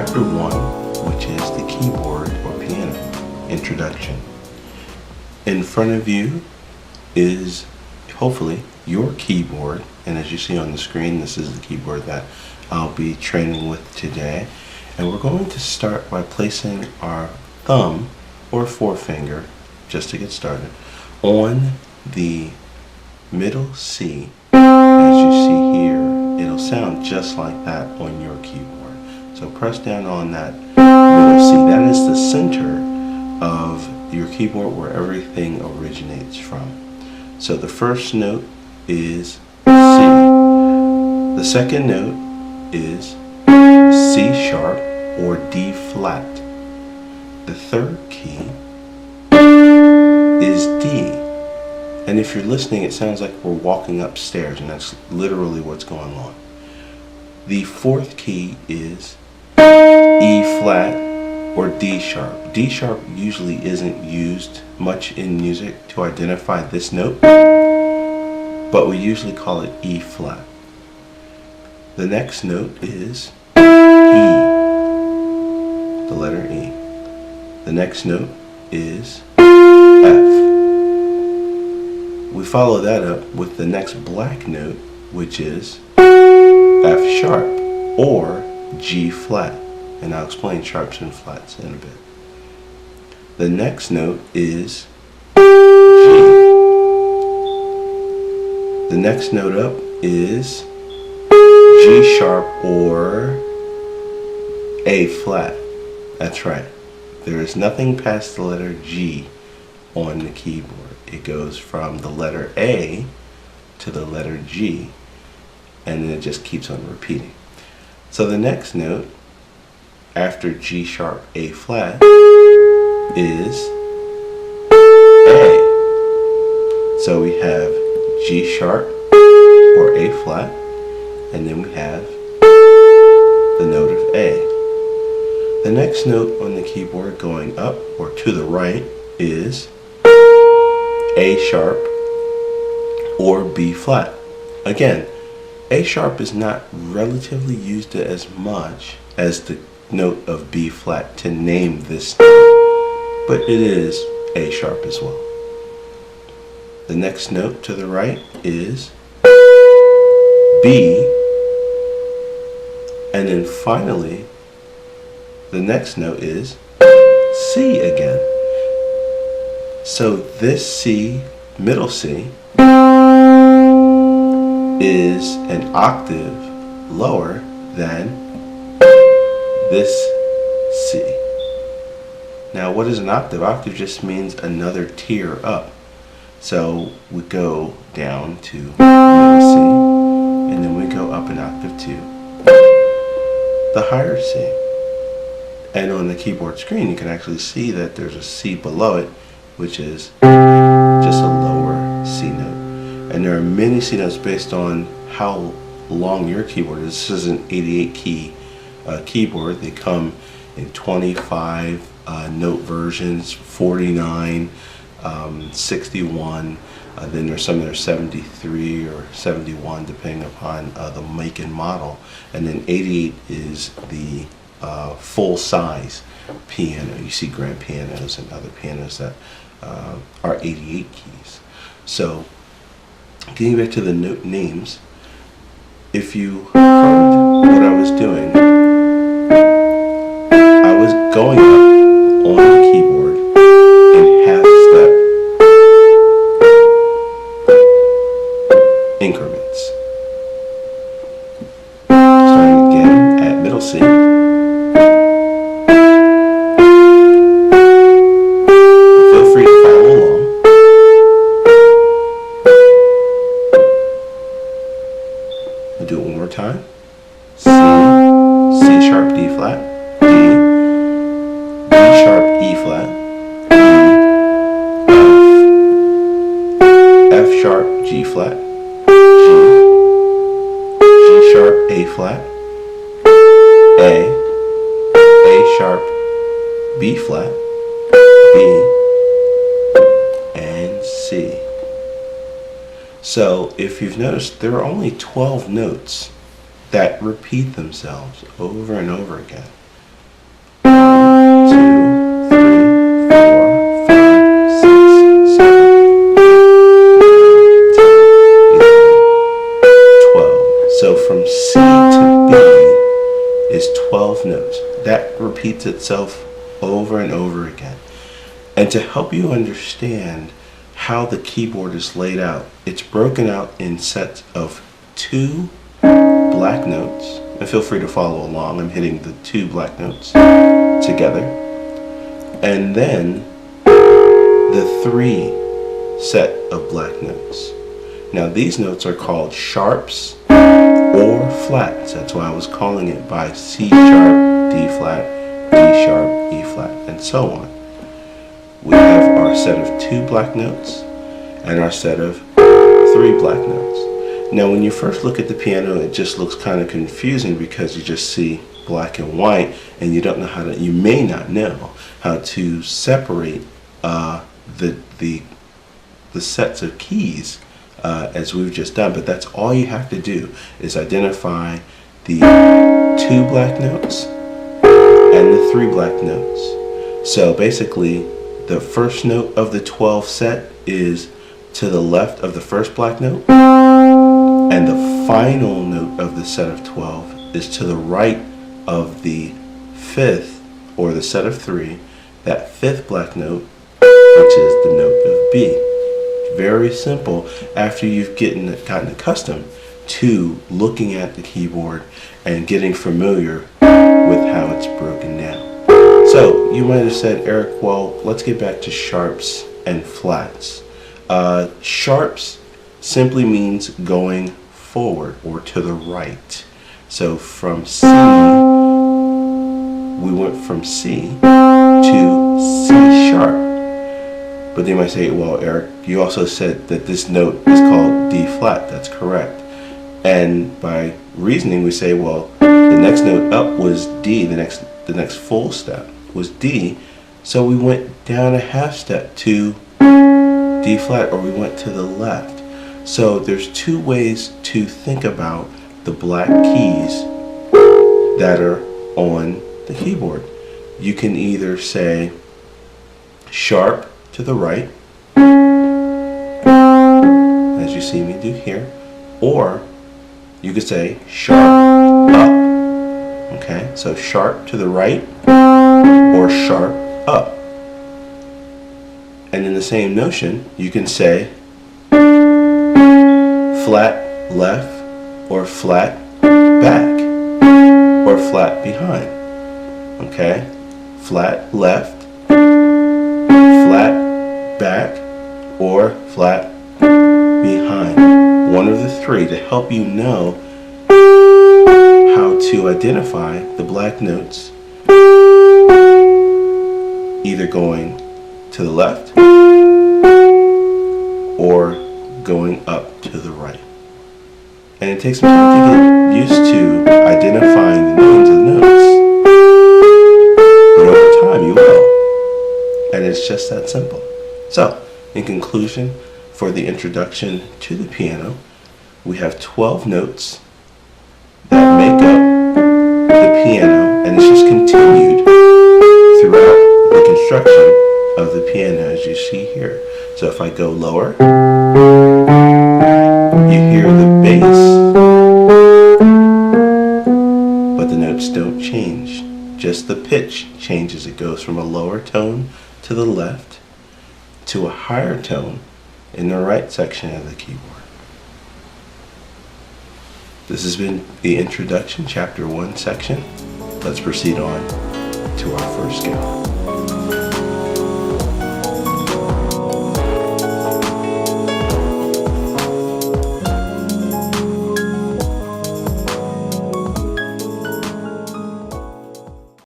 Chapter 1, which is the keyboard or piano introduction. In front of you is hopefully your keyboard, and as you see on the screen, this is the keyboard that I'll be training with today. And we're going to start by placing our thumb or forefinger, just to get started, on the middle C. As you see here, it'll sound just like that on your keyboard. So press down on that middle C. That is the center of your keyboard where everything originates from. So the first note is C. The second note is C sharp or D flat. The third key is D. And if you're listening, it sounds like we're walking upstairs, and that's literally what's going on. The fourth key is E flat or D sharp. D sharp usually isn't used much in music to identify this note, but we usually call it E flat. The next note is E, the letter E. The next note is F. We follow that up with the next black note, which is F sharp or G flat, and I'll explain sharps and flats in a bit. The next note is G. The next note up is G sharp or A flat. That's right. There is nothing past the letter G on the keyboard. It goes from the letter A to the letter G, and then it just keeps on repeating. So the next note after G sharp A flat is A. So we have G sharp or A flat, and then we have the note of A. The next note on the keyboard going up or to the right is A sharp or B flat. Again, A sharp is not relatively used as much as the note of B flat to name this note, but it is A sharp as well. The next note to the right is B, and then finally the next note is C again. So this C, middle C, is an octave lower than this C. Now what is an octave? Octave just means another tier up. So we go down to middle C, and then we go up an octave to the higher C. And on the keyboard screen you can actually see that there's a C below it, which is just a lower C note. And there are many C notes based on how long your keyboard is. This is an 88 key keyboard. They come in 25 note versions, 49, 61, then there's some that are 73 or 71 depending upon the make and model, and then 88 is the full size piano. You see grand pianos and other pianos that are 88 keys. So getting back to the note names, if you heard what I was doing, I was going up on the keyboard in half step increments. Starting again at middle C. Feel free to follow along. I'll do it one more time. C, C sharp D flat, D, D sharp E flat, E, F sharp G flat, G sharp A flat, A sharp B flat, B, and C. So if you've noticed, there are only 12 notes that repeat themselves over and over again. So from C to B is 12 notes. That repeats itself over and over again. And to help you understand how the keyboard is laid out, it's broken out in sets of 2 black notes. And feel free to follow along. I'm hitting the 2 black notes together. And then the 3 set of black notes. Now these notes are called sharps or flats. That's why I was calling it by C sharp, D flat, D sharp, E flat, and so on. We have our set of 2 black notes and our set of 3 black notes. Now when you first look at the piano, it just looks kind of confusing because you just see black and white and you don't know how to, you may not know how to separate the sets of keys as we've just done, but that's all you have to do is identify the 2 black notes and the 3 black notes. So basically the first note of the 12 set is to the left of the first black note, and the final note of the set of 12 is to the right of the 5th, or the set of 3, that 5th black note, which is the note of B. Very simple after you've gotten accustomed to looking at the keyboard and getting familiar with how it's broken down. So you might have said, Eric, well, let's get back to sharps and flats. Sharps simply means going forward or to the right. So from C, we went from C to C sharp. But they might say, well, Eric, you also said that this note is called D flat. That's correct. And by reasoning, we say, well, the next note up was D. The next full step was D. So we went down a half step to D flat, or we went to the left. So there's 2 ways to think about the black keys that are on the keyboard. You can either say sharp to the right, as you see me do here, or you could say sharp up. Okay, so sharp to the right or sharp up. And in the same notion, you can say flat left or flat back or flat behind. Okay, flat left, flat back, or flat behind. One of the 3 to help you know how to identify the black notes, either going to the left or going up to the right. And it takes some time to get used to identifying the names of the notes, but over time you will. And it's just that simple. So, in conclusion, for the introduction to the piano, we have 12 notes that make up the piano, and it's just continued throughout the construction of the piano as you see here. So if I go lower, you hear the bass, but the notes don't change. Just the pitch changes. It goes from a lower tone to the left to a higher tone in the right section of the keyboard. This has been the introduction, chapter 1 section. Let's proceed on to our first scale.